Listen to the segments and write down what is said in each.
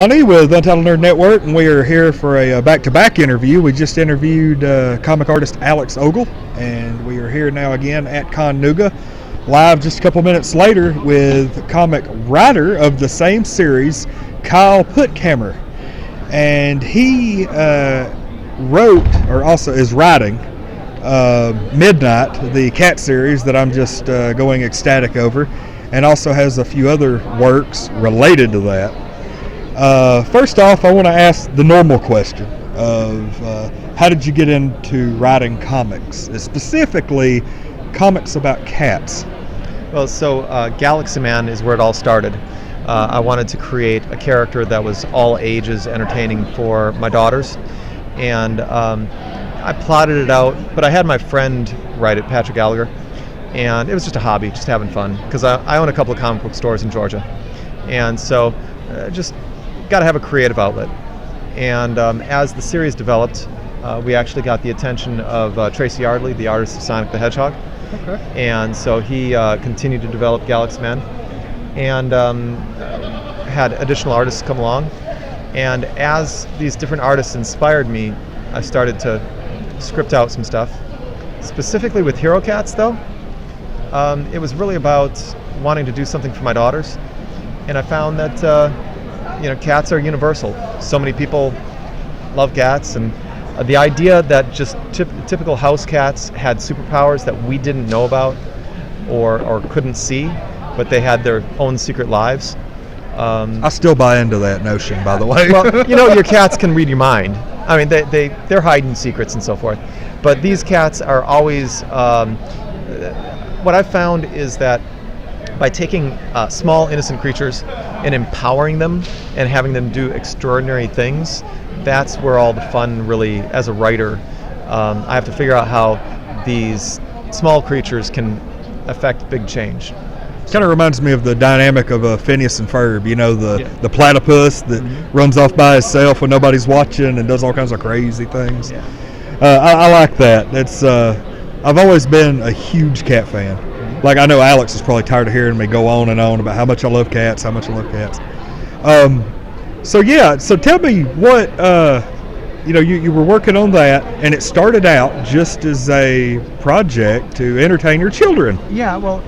Lonnie with Untitled Nerd Network, and we are here for a back-to-back interview. We just interviewed comic artist Alex Ogle, and we are here now again at ConNooga, live just a couple minutes later with comic writer of the same series, Ktyle Puttkammer. And he wrote, or also is writing, Midnight, the cat series that I'm just going ecstatic over, and also has a few other works related to that. First off, I want to ask the normal question of how did you get into writing comics, specifically comics about cats? Well, so Galaxy Man is where it all started. I wanted to create a character that was all ages entertaining for my daughters, and I plotted it out, but I had my friend write it, Patrick Gallagher, and it was just a hobby, just having fun, because I own a couple of comic book stores in Georgia, and so just got to have a creative outlet. And as the series developed, we actually got the attention of Tracy Yardley, the artist of Sonic the Hedgehog. Okay. And so he continued to develop Galaxy Man, and had additional artists come along. And as these different artists inspired me, I started to script out some stuff. Specifically with Hero Cats, though, it was really about wanting to do something for my daughters. And I found that cats are universal. So many people love cats, and the idea that just typical house cats had superpowers that we didn't know about or couldn't see, but they had their own secret lives. I still buy into that notion, by the way. Well, your cats can read your mind. I mean, they're hiding secrets and so forth. But these cats are always. What I've found is that by taking small, innocent creatures and empowering them and having them do extraordinary things, that's where all the fun really, as a writer, I have to figure out how these small creatures can affect big change. Kind of reminds me of the dynamic of Phineas and Ferb, the platypus that runs off by itself when nobody's watching and does all kinds of crazy things. Yeah. I like that. It's I've always been a huge cat fan. Like, I know Alex is probably tired of hearing me go on and on about how much I love cats, So tell me what, you were working on that, and it started out just as a project to entertain your children. Yeah, well,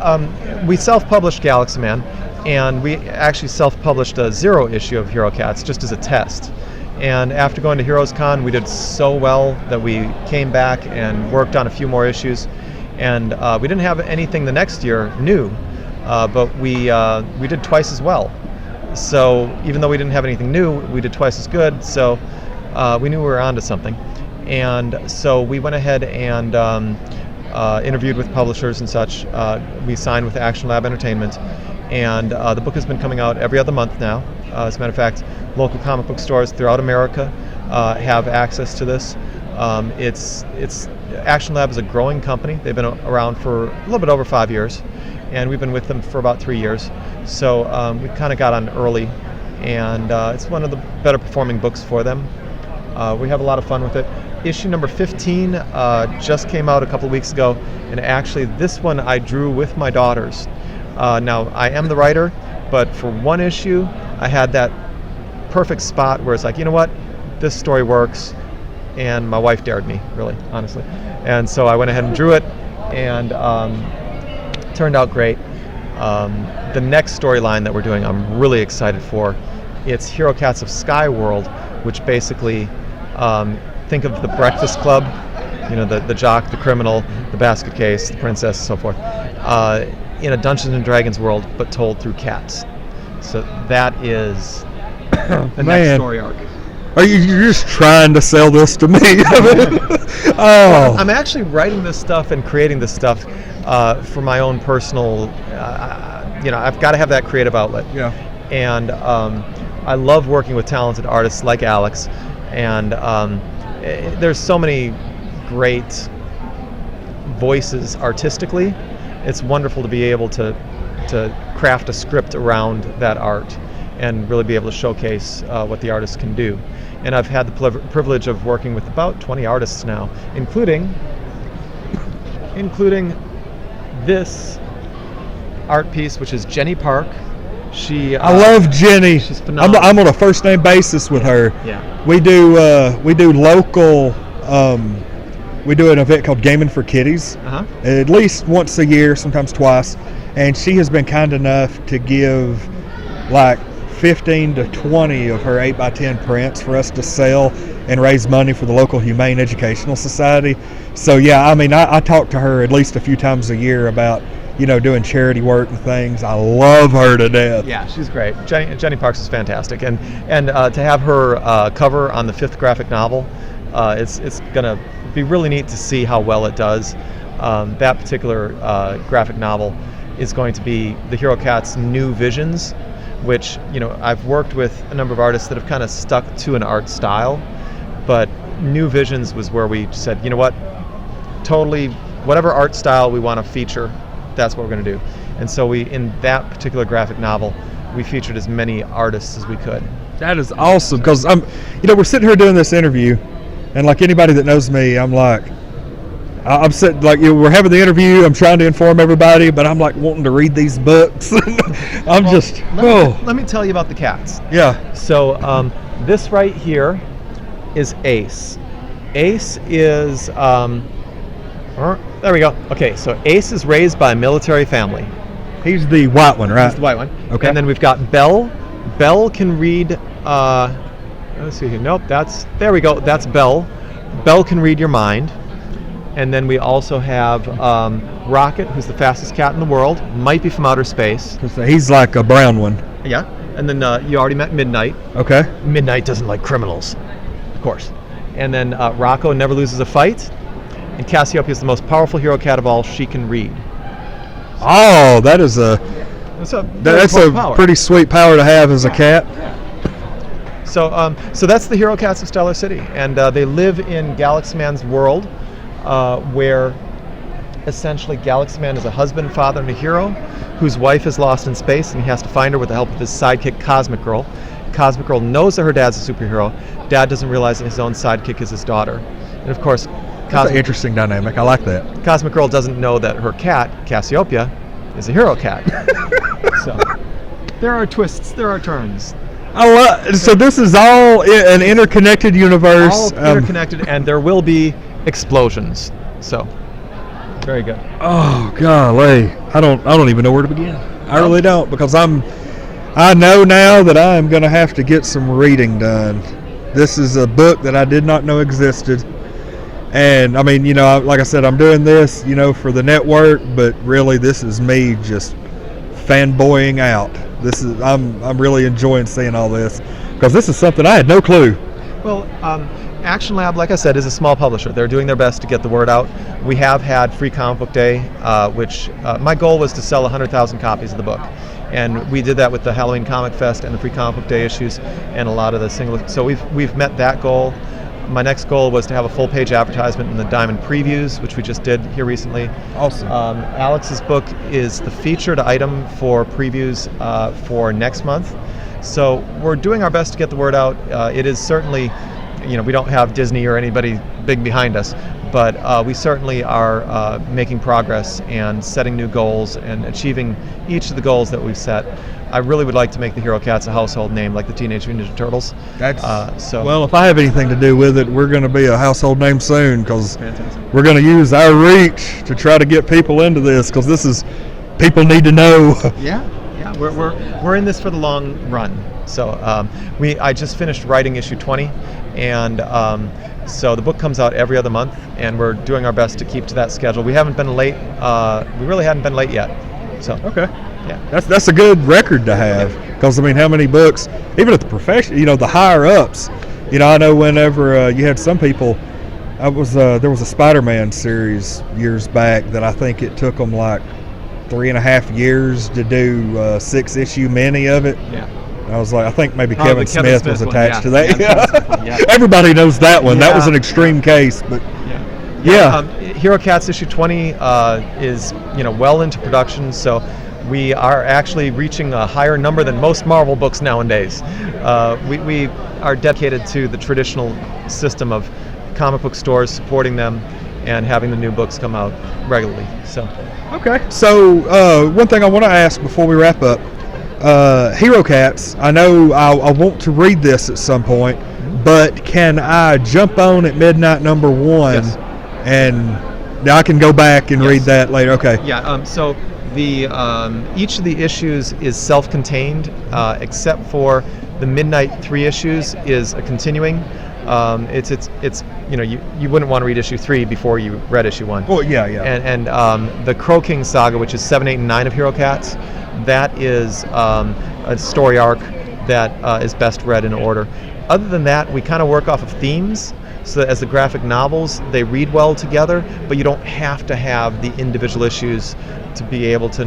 we self-published Galaxy Man, and we actually self-published a 0 issue of Hero Cats just as a test. And after going to Heroes Con, we did so well that we came back and worked on a few more issues. And we didn't have anything the next year new, but we did twice as well. So even though we didn't have anything new, we did twice as good. So we knew we were onto something. And so we went ahead and interviewed with publishers and such. We signed with Action Lab Entertainment, and the book has been coming out every other month now. As a matter of fact, local comic book stores throughout America have access to this. It's Action Lab is a growing company. They've been around for a little bit over 5 years, and we've been with them for about 3 years. So we kind of got on early, and it's one of the better performing books for them. We have a lot of fun with it. Issue number 15 just came out a couple of weeks ago, and actually this one I drew with my daughters. Now, I am the writer, but for one issue, I had that perfect spot where it's like, you know what, this story works. And my wife dared me, really, honestly. And so I went ahead and drew it, and turned out great. The next storyline that we're doing, I'm really excited for. It's Hero Cats of Sky World, which basically, think of the Breakfast Club, the jock, the criminal, the basket case, the princess, and so forth, in a Dungeons and Dragons world, but told through cats. So that is the next story arc. You're just trying to sell this to me? Oh. I'm actually writing this stuff and creating this stuff for my own personal, I've got to have that creative outlet. Yeah. And I love working with talented artists like Alex, and there's so many great voices artistically. It's wonderful to be able to craft a script around that art and really be able to showcase what the artists can do. And I've had the privilege of working with about 20 artists now, including this art piece, which is Jenny Park, I love Jenny. She's phenomenal. I'm on a first name basis with her. Yeah. We do local. We do an event called Gaming for Kiddies. At least once a year, sometimes twice. And she has been kind enough to give like 15 to 20 of her 8x10 prints for us to sell and raise money for the local Humane Educational Society. So yeah, I mean, I talk to her at least a few times a year about, doing charity work and things. I love her to death. Yeah, she's great. Jenny Parks is fantastic, and to have her cover on the 5th graphic novel, it's gonna be really neat to see how well it does. That particular graphic novel is going to be the Hero Cat's new visions, which I've worked with a number of artists that have kind of stuck to an art style, but new visions was where we said, you know what, totally whatever art style we want to feature, that's what we're going to do. And so in that particular graphic novel, we featured as many artists as we could. That is awesome, because we're sitting here doing this interview, and like anybody that knows me, I'm like, I'm sitting like we're having the interview. I'm trying to inform everybody, but I'm like wanting to read these books. Let me tell you about the cats. Yeah. So this right here is Ace. Ace is there we go. Okay, so Ace is raised by a military family. He's the white one, right? He's the white one. Okay. And then we've got Belle. Belle can read. Let's see here. Nope. There we go. That's Belle. Belle can read your mind. And then we also have Rocket, who's the fastest cat in the world. Might be from outer space. He's like a brown one. Yeah. And then you already met Midnight. Okay. Midnight doesn't like criminals, of course. And then Rocco never loses a fight. And Cassiopeia is the most powerful hero cat of all. She can read. Oh, that's a power. Pretty sweet power to have as a cat. So that's the Hero Cats of Stellar City, and they live in Galaxy Man's world, where essentially Galaxy Man is a husband, father, and a hero whose wife is lost in space, and he has to find her with the help of his sidekick, Cosmic Girl. Cosmic Girl knows that her dad's a superhero. Dad doesn't realize that his own sidekick is his daughter, and of course, that's an interesting dynamic. I like that. Cosmic Girl doesn't know that her cat, Cassiopeia, is a hero cat. So there are twists, there are turns. So this is all an interconnected universe. All interconnected, and there will be explosions. So very good. Oh golly, I don't even know where to begin. I really don't, because I know now that I am going to have to get some reading done. This is a book that I did not know existed. And I mean, like I said, I'm doing this, for the network, but really this is me just fanboying out. I'm really enjoying seeing all this, because this is something I had no clue. Well, Action Lab, like I said, is a small publisher. They're doing their best to get the word out. We have had Free Comic Book Day, which my goal was to sell 100,000 copies of the book. And we did that with the Halloween Comic Fest and the Free Comic Book Day issues and a lot of the single. So we've met that goal. My next goal was to have a full-page advertisement in the Diamond Previews, which we just did here recently. Awesome. Alex's book is the featured item for previews for next month. So we're doing our best to get the word out. It is certainly, we don't have Disney or anybody big behind us, but we certainly are making progress and setting new goals and achieving each of the goals that we've set. I really would like to make the Hero Cats a household name like the Teenage Mutant Ninja Turtles. Well, if I have anything to do with it, we're going to be a household name soon, because we're going to use our reach to try to get people into this, because this is, people need to know. Yeah, we're in this for the long run. So I just finished writing issue 20, and so the book comes out every other month, and we're doing our best to keep to that schedule. We haven't been late. We really hadn't been late yet. So okay. Yeah. That's a good record to have, because I mean, how many books, even at the profession, the higher ups, I know whenever you had some people, there was a Spider-Man series years back that I think it took them like 3.5 years to do 6-issue mini of it. Yeah. I was like, I think maybe Kevin Smith was attached to that. Yeah. Everybody knows that one. Yeah. That was an extreme case, but yeah. Hero Cats issue 20 is well into production, so we are actually reaching a higher number than most Marvel books nowadays. We are dedicated to the traditional system of comic book stores supporting them and having the new books come out regularly. So okay. So one thing I want to ask before we wrap up, Hero Cats. I know I want to read this at some point, but can I jump on at midnight number 1? Yes. And I can go back and read that later. Okay. Yeah. So the each of the issues is self-contained, except for the Midnight 3 issues is a continuing. It's you wouldn't want to read issue 3 before you read issue 1. Well, yeah. And the Crow King saga, which is 7, 8, and 9 of Hero Cats, that is a story arc that is best read in order. Other than that, we kind of work off of themes, so that as the graphic novels, they read well together, but you don't have to have the individual issues to be able to,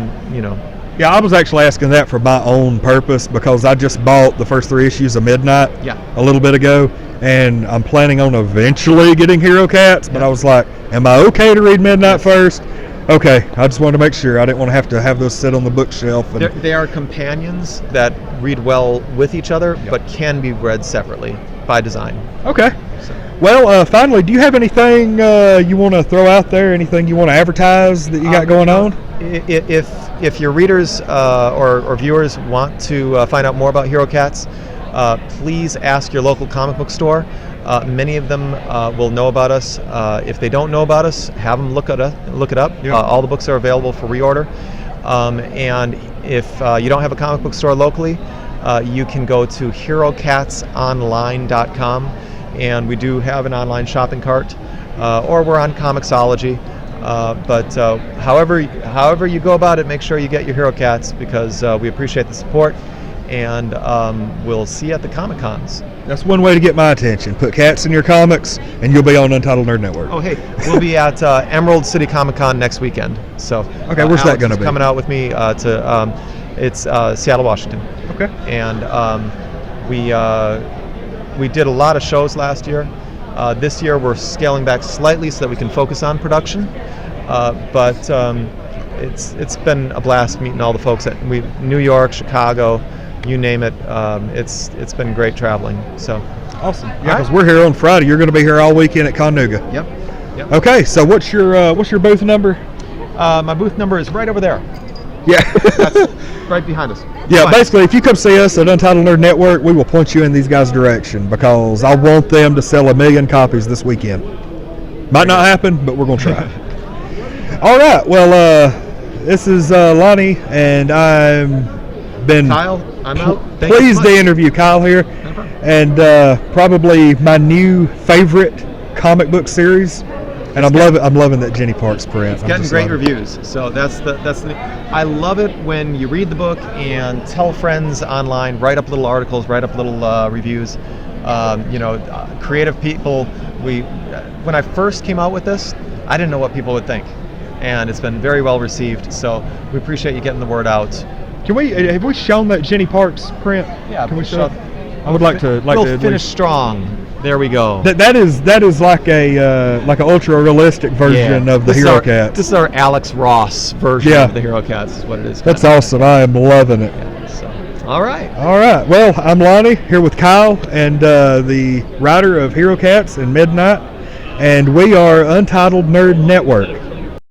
Yeah, I was actually asking that for my own purpose because I just bought the first 3 issues of Midnight a little bit ago, and I'm planning on eventually getting Hero Cats, but I was like, am I okay to read Midnight first? Okay, I just wanted to make sure. I didn't want to have those sit on the bookshelf. And they are companions that read well with each other, but can be read separately by design. Okay. Well, finally, do you have anything you want to throw out there? Anything you want to advertise that you got going on? If your readers or viewers want to find out more about Hero Cats, please ask your local comic book store. Many of them will know about us. If they don't know about us, have them look it up. Yeah. All the books are available for reorder. And if you don't have a comic book store locally, you can go to herocatsonline.com, and we do have an online shopping cart, or we're on Comixology. But however you go about it, make sure you get your Hero Cats, because we appreciate the support, and we'll see you at the Comic-Cons. That's one way to get my attention. Put cats in your comics, and you'll be on Untitled Nerd Network. Oh, hey, we'll be at Emerald City Comic-Con next weekend. So, okay, where's that going to be? Coming out with me it's Seattle, Washington. Okay. And we did a lot of shows last year. This year we're scaling back slightly so that we can focus on production. But it's been a blast meeting all the folks at New York, Chicago, you name it. It's been great traveling. So awesome. Yeah, because we're here on Friday. You're going to be here all weekend at ConNooga. Yep. Okay, so what's your booth number? My booth number is right over there. Yeah. That's right behind us. Yeah, basically, if you come see us at Untitled Nerd Network, we will point you in these guys' direction, because I want them to sell 1 million copies this weekend. Might not happen, but we're going to try. All right, well, this is Lonnie, and I'm been Kyle, I'm out. Pleased to interview Kyle here, and probably my new favorite comic book series. And I'm loving that Jenny Parks print. It's getting great reviews. So that's the I love it when you read the book and tell friends online, write up little articles, write up little reviews. Creative people. When I first came out with this, I didn't know what people would think, and it's been very well received. So we appreciate you getting the word out. Have we shown that Jenny Parks print? Yeah. Can we show? I would like to finish strong. There we go. That is like an ultra realistic version of the Hero Cats. This is our Alex Ross version of the Hero Cats, is what it is. That's awesome. I am loving it. Yeah, so, all right. Well, I'm Lonnie here with Kyle, and the writer of Hero Cats and Midnight, and we are Untitled Nerd Network.